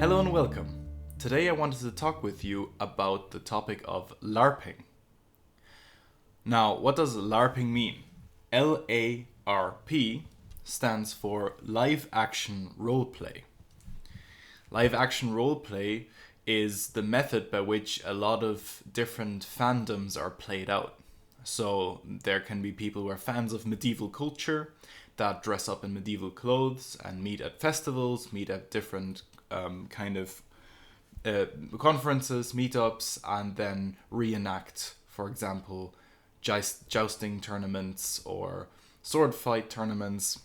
Hello and welcome. Today I wanted to talk with you about the topic of LARPing. Now, what does LARPing mean? LARP stands for Live Action Roleplay. Live Action Roleplay is the method by which a lot of different fandoms are played out. So there can be people who are fans of medieval culture that dress up in medieval clothes and meet at festivals, meet at different conferences, meetups, and then reenact, for example, jousting tournaments or sword fight tournaments.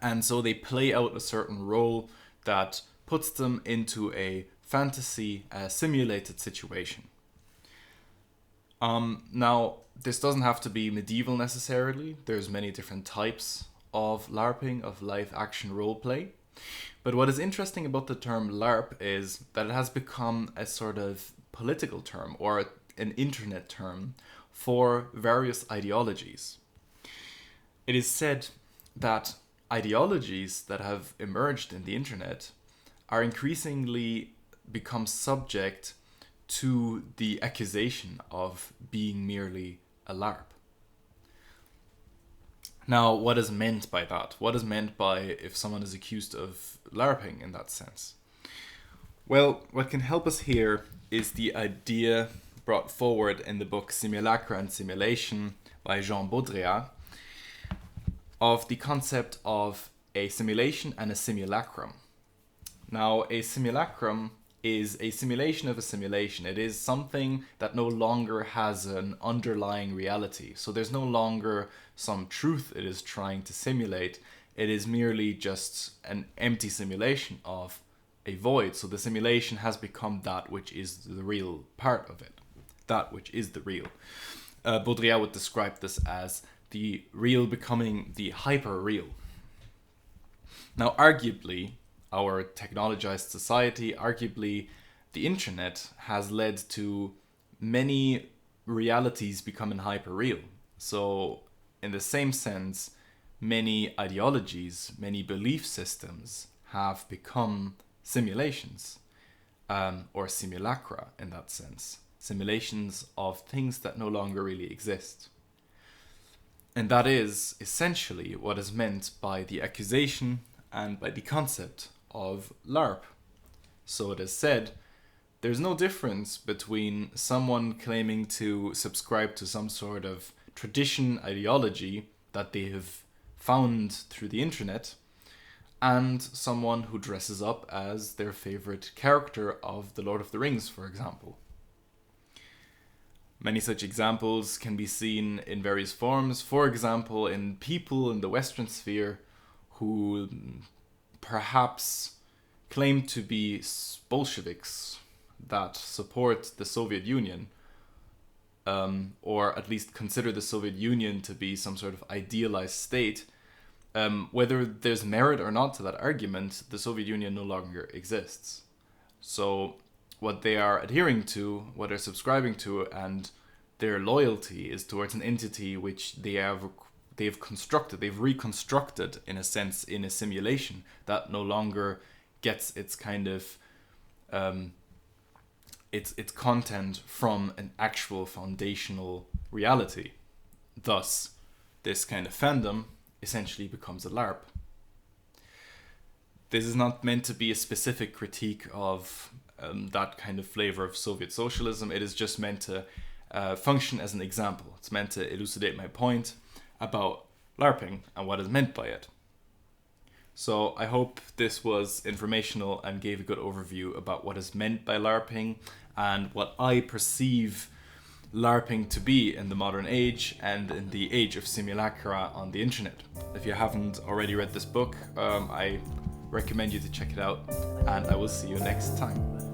And so they play out a certain role that puts them into a fantasy, simulated situation. Now, this doesn't have to be medieval necessarily. There's many different types of LARPing, of live action roleplay. But what is interesting about the term LARP is that it has become a sort of political term or an internet term for various ideologies. It is said that ideologies that have emerged in the internet are increasingly become subject to the accusation of being merely a LARP. Now, what is meant by that? What is meant by if someone is accused of LARPing in that sense? Well, what can help us here is the idea brought forward in the book Simulacra and Simulation by Baudrillard of the concept of a simulation and a simulacrum. Now, a simulacrum is a simulation of a simulation. It is something that no longer has an underlying reality. So there's no longer some truth it is trying to simulate. It is merely just an empty simulation of a void. So the simulation has become that which is the real part of it. That which is the real. Baudrillard would describe this as the real becoming the hyper-real. Now, arguably, our technologized society, arguably the internet, has led to many realities becoming hyper-real. So in the same sense, many ideologies, many belief systems have become simulations, or simulacra in that sense. Simulations of things that no longer really exist. And that is essentially what is meant by the accusation and by the concept of LARP. So it is said, there's no difference between someone claiming to subscribe to some sort of tradition ideology that they have found through the internet and someone who dresses up as their favorite character of The Lord of the Rings, for example. Many such examples can be seen in various forms. For example, in people in the Western sphere who perhaps claim to be Bolsheviks that support the Soviet Union, or at least consider the Soviet Union to be some sort of idealized state. Whether there's merit or not to that argument, the Soviet Union no longer exists. So what they are adhering to, what they're subscribing to, and their loyalty is towards an entity which they've constructed, they've reconstructed in a sense in a simulation that no longer gets its kind of its content from an actual foundational reality. Thus, this kind of fandom essentially becomes a LARP. This is not meant to be a specific critique of that kind of flavor of Soviet socialism. It is just meant to function as an example. It's meant to elucidate my point about LARPing and what is meant by it. So I hope this was informational and gave a good overview about what is meant by LARPing and what I perceive LARPing to be in the modern age and in the age of simulacra on the internet. If you haven't already read this book, I recommend you to check it out, and I will see you next time.